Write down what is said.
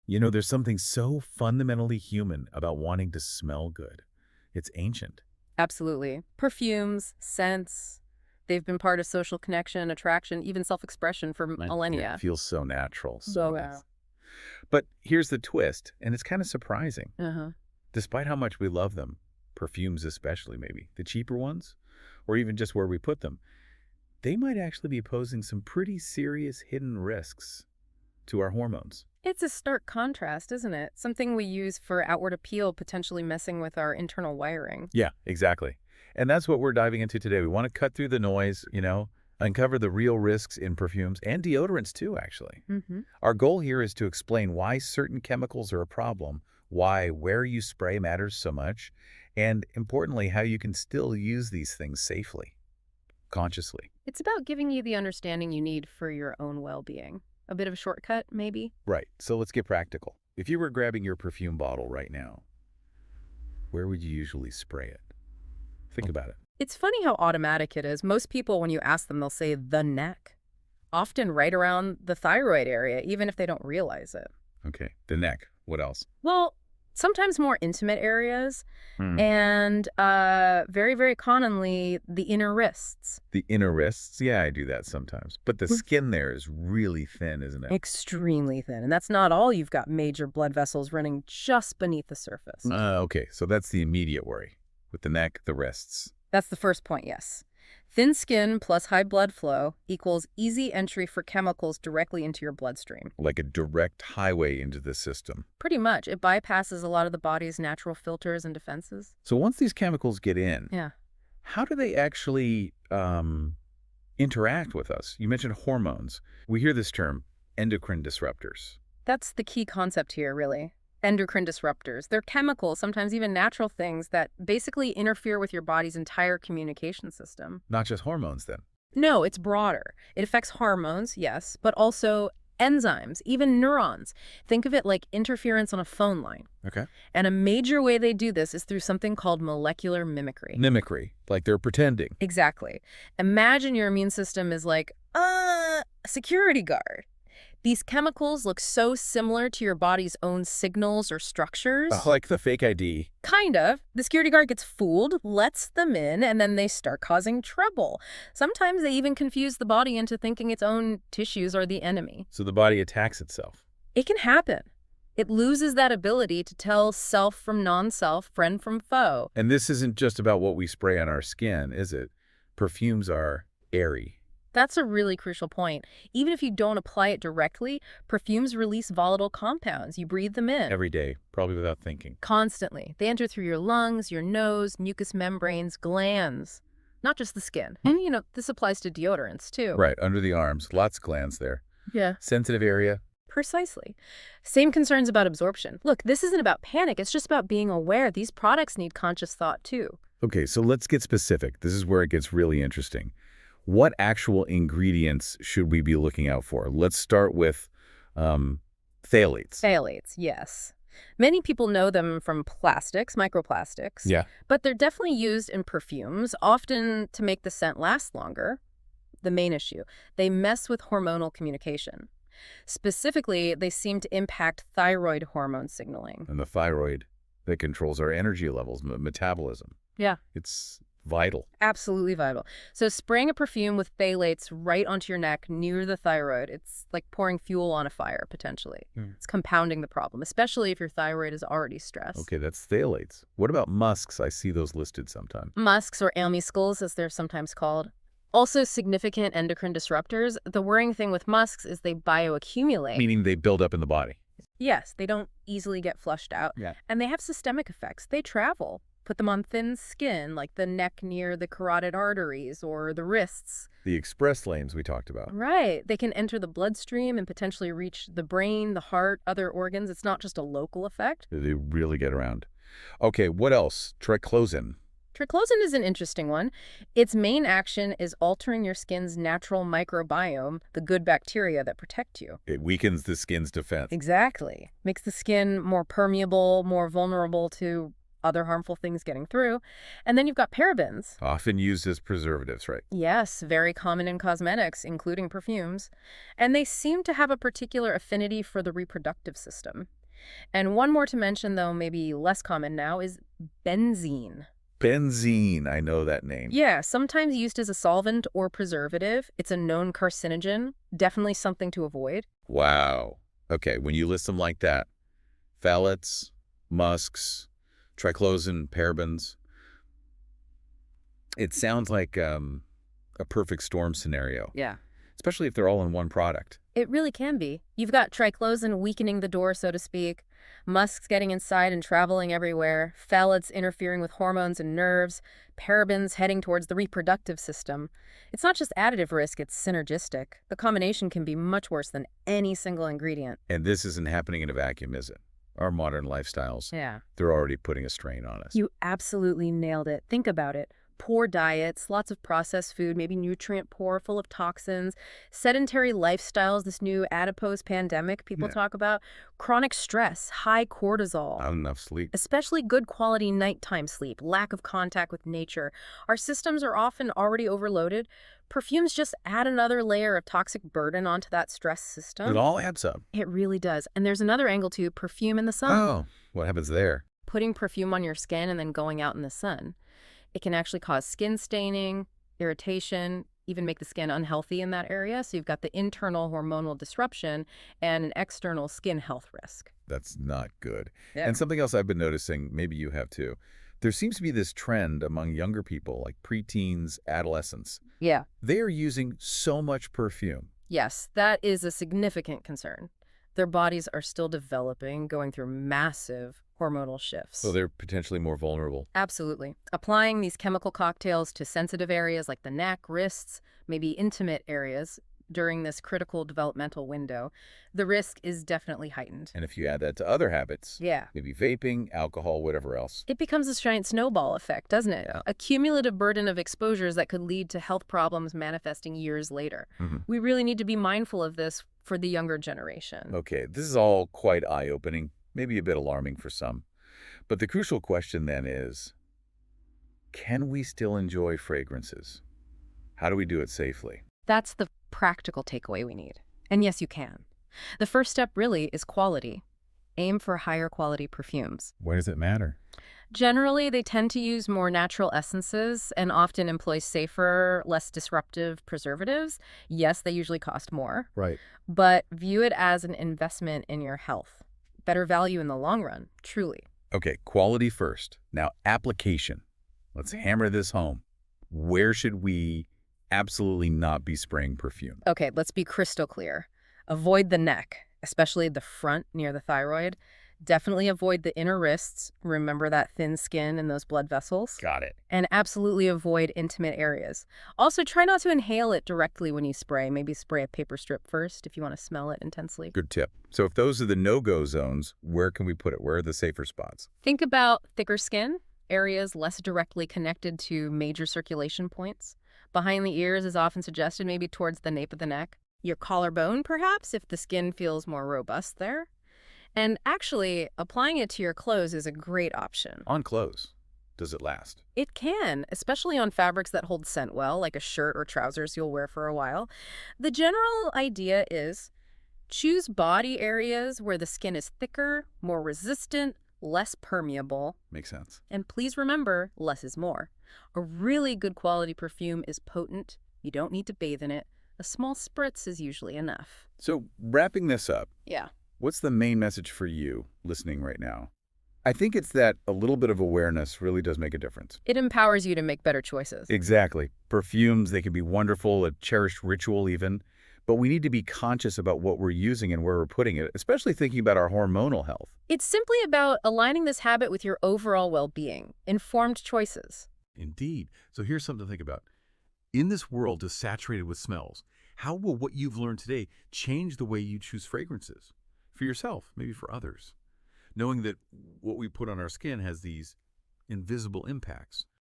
You know, there's something so fundamentally human about wanting to smell good. It's ancient. Absolutely. Perfumes, scents, they've been part of social connection, attraction, even self-expression for And it millennia. feels so natural, so So, nice. But here's the twist, and it's kind of surprising. uh-huh. Despite how much we love them, perfumes especially maybe, the cheaper ones, or even just where we put them, they might actually be posing some pretty serious hidden risks to our hormones. It's a stark contrast, isn't it? Something we use for outward appeal, potentially messing with our internal wiring. Yeah, exactly. And that's what we're diving into today. We want to cut through the noise, uncover the real risks in perfumes and deodorants too, actually. Mm-hmm. Our goal here is to explain why certain chemicals are a problem, why where you spray matters so much, and importantly, how you can still use these things safely, consciously. It's about giving you the understanding you need for your own well-being. A bit of a shortcut, maybe? Right, so let's get practical. If you were grabbing your perfume bottle right now, where would you usually spray it? Think about it. It's funny how automatic it is. Most people, when you ask them, they'll say the neck, often right around the thyroid area, even if they don't realize it. Okay, the neck. What else? Well, sometimes more intimate areas, Hmm. and very, very commonly, the inner wrists. The inner wrists? Yeah, I do that sometimes. But the skin there is really thin, isn't it? Extremely thin. And that's not all. You've got major blood vessels running just beneath the surface. Okay, so that's the immediate worry with the neck, the wrists. That's the first point, yes. Thin skin plus high blood flow equals easy entry for chemicals directly into your bloodstream. Like a direct highway into the system. Pretty much. It bypasses a lot of the body's natural filters and defenses. So once these chemicals get in, Yeah. how do they actually interact with us? You mentioned hormones. We hear this term, endocrine disruptors. That's the key concept here, really. Endocrine disruptors. They're chemicals, sometimes even natural things, that basically interfere with your body's entire communication system. Not just hormones, then. No, it's broader. It affects hormones, yes, but also enzymes, even neurons. Think of it like interference on a phone line. Okay. And a major way they do this is through something called molecular mimicry. Mimicry, like they're pretending. Exactly. Imagine your immune system is like, a security guard. These chemicals look so similar to your body's own signals or structures. Like the fake ID. Kind of. The security guard gets fooled, lets them in, and then they start causing trouble. Sometimes they even confuse the body into thinking its own tissues are the enemy. So the body attacks itself. It can happen. It loses that ability to tell self from non-self, friend from foe. And this isn't just about what we spray on our skin, is it? Perfumes are airy. That's a really crucial point. Even if you don't apply it directly, perfumes release volatile compounds. You breathe them in. Every day, probably without thinking. Constantly. They enter through your lungs, your nose, mucous membranes, glands, not just the skin. And, this applies to deodorants, too. Right, under the arms. Lots of glands there. Yeah. Sensitive area. Precisely. Same concerns about absorption. Look, this isn't about panic. It's just about being aware. These products need conscious thought, too. Okay, so let's get specific. This is where it gets really interesting. What actual ingredients should we be looking out for? Let's start with phthalates. Phthalates, yes. Many people know them from plastics, microplastics. Yeah. But they're definitely used in perfumes, often to make the scent last longer. The main issue, they mess with hormonal communication. Specifically, they seem to impact thyroid hormone signaling. And the thyroid that controls our energy levels, metabolism. Yeah. It's vital. Absolutely vital. So spraying a perfume with phthalates right onto your neck near the thyroid, it's like pouring fuel on a fire, potentially. It's compounding the problem, especially if your thyroid is already stressed. Okay, that's phthalates. What about musks? I see those listed sometimes. Musks, or amyscales, as they're sometimes called. Also significant endocrine disruptors. The worrying thing with musks is they bioaccumulate. Meaning they build up in the body. Yes, they don't easily get flushed out. Yeah. And they have systemic effects. They travel. Put them on thin skin, like the neck near the carotid arteries or the wrists. The express lanes we talked about. Right. They can enter the bloodstream and potentially reach the brain, the heart, other organs. It's not just a local effect. They really get around. Okay, what else? Triclosan. Triclosan is an interesting one. Its main action is altering your skin's natural microbiome, the good bacteria that protect you. It weakens the skin's defense. Exactly. Makes the skin more permeable, more vulnerable to other harmful things getting through. And then you've got parabens. Often used as preservatives, right? Yes, very common in cosmetics, including perfumes. And they seem to have a particular affinity for the reproductive system. And one more to mention, though, maybe less common now, is benzene. Benzene, I know that name. Yeah, sometimes used as a solvent or preservative. It's a known carcinogen. Definitely something to avoid. Wow. Okay, when you list them like that, phthalates, musks, triclosan, parabens, it sounds like a perfect storm scenario, Yeah. especially if they're all in one product. It really can be. You've got triclosan weakening the door, so to speak, musks getting inside and traveling everywhere, phthalates interfering with hormones and nerves, parabens heading towards the reproductive system. It's not just additive risk, it's synergistic. The combination can be much worse than any single ingredient. And this isn't happening in a vacuum, is it? Our modern lifestyles, Yeah. they're already putting a strain on us. You absolutely nailed it. Think about it. Poor diets, lots of processed food, maybe nutrient poor, full of toxins, sedentary lifestyles, this new adipose pandemic people Yeah. talk about, chronic stress, high cortisol, Not enough sleep. especially good quality nighttime sleep, lack of contact with nature. Our systems are often already overloaded. Perfumes just add another layer of toxic burden onto that stress It system. all adds up. It really does. And there's another angle too, perfume in the sun. Oh, what happens there? Putting perfume on your skin and then going out in the sun. It can actually cause skin staining, irritation, even make the skin unhealthy in that area. So you've got the internal hormonal disruption and an external skin health risk. That's not good. Yeah. And something else I've been noticing, maybe you have too, there seems to be this trend among younger people, like preteens, adolescents. Yeah. They are using so much perfume. Yes, that is a significant concern. Their bodies are still developing, going through massive hormonal shifts. So they're potentially more vulnerable. Absolutely. Applying these chemical cocktails to sensitive areas like the neck, wrists, maybe intimate areas during this critical developmental window, the risk is definitely heightened. And if you add that to other habits, Yeah. maybe vaping, alcohol, whatever else. It becomes a giant snowball effect, doesn't it? Yeah. A cumulative burden of exposures that could lead to health problems manifesting years later. Mhm. We really need to be mindful of this for the younger generation. Okay, this is all quite eye-opening, maybe a bit alarming for some. But the crucial question then is, can we still enjoy fragrances? How do we do it safely? That's the practical takeaway we need. And yes, you can. The first step really is quality. Aim for higher quality perfumes. Why does it matter? Generally, they tend to use more natural essences and often employ safer, less disruptive preservatives. Yes, they usually cost more, Right. but view it as an investment in your health. Better value in the long run, truly. Okay, quality first. Now, application. Let's hammer this home. Where should we absolutely not be spraying perfume? Okay, let's be crystal clear. Avoid the neck, especially the front near the thyroid. Definitely avoid the inner wrists. Remember that thin skin and those blood vessels. Got it. And absolutely avoid intimate areas. Also, try not to inhale it directly when you spray. Maybe spray a paper strip first if you want to smell it intensely. Good tip. So if those are the no-go zones, where can we put it? Where are the safer spots? Think about thicker skin, areas less directly connected to major circulation points. Behind the ears is often suggested, maybe towards the nape of the neck. Your collarbone, perhaps, if the skin feels more robust there. And actually, applying it to your clothes is a great option. On clothes. Does it last? It can, especially on fabrics that hold scent well, like a shirt or trousers you'll wear for a while. The general idea is choose body areas where the skin is thicker, more resistant, less permeable. Makes sense. And please remember, less is more. A really good quality perfume is potent. You don't need to bathe in it. A small spritz is usually enough. So wrapping this up, Yeah. what's the main message for you listening right now? I think it's that a little bit of awareness really does make a difference. It empowers you to make better choices. Exactly. Perfumes, they can be wonderful, a cherished ritual even, but we need to be conscious about what we're using and where we're putting it, especially thinking about our hormonal health. It's simply about aligning this habit with your overall well-being, informed choices. Indeed. So here's something to think about. In this world just saturated with smells, how will what you've learned today change the way you choose fragrances? For yourself, maybe for others. Knowing that what we put on our skin has these invisible impacts.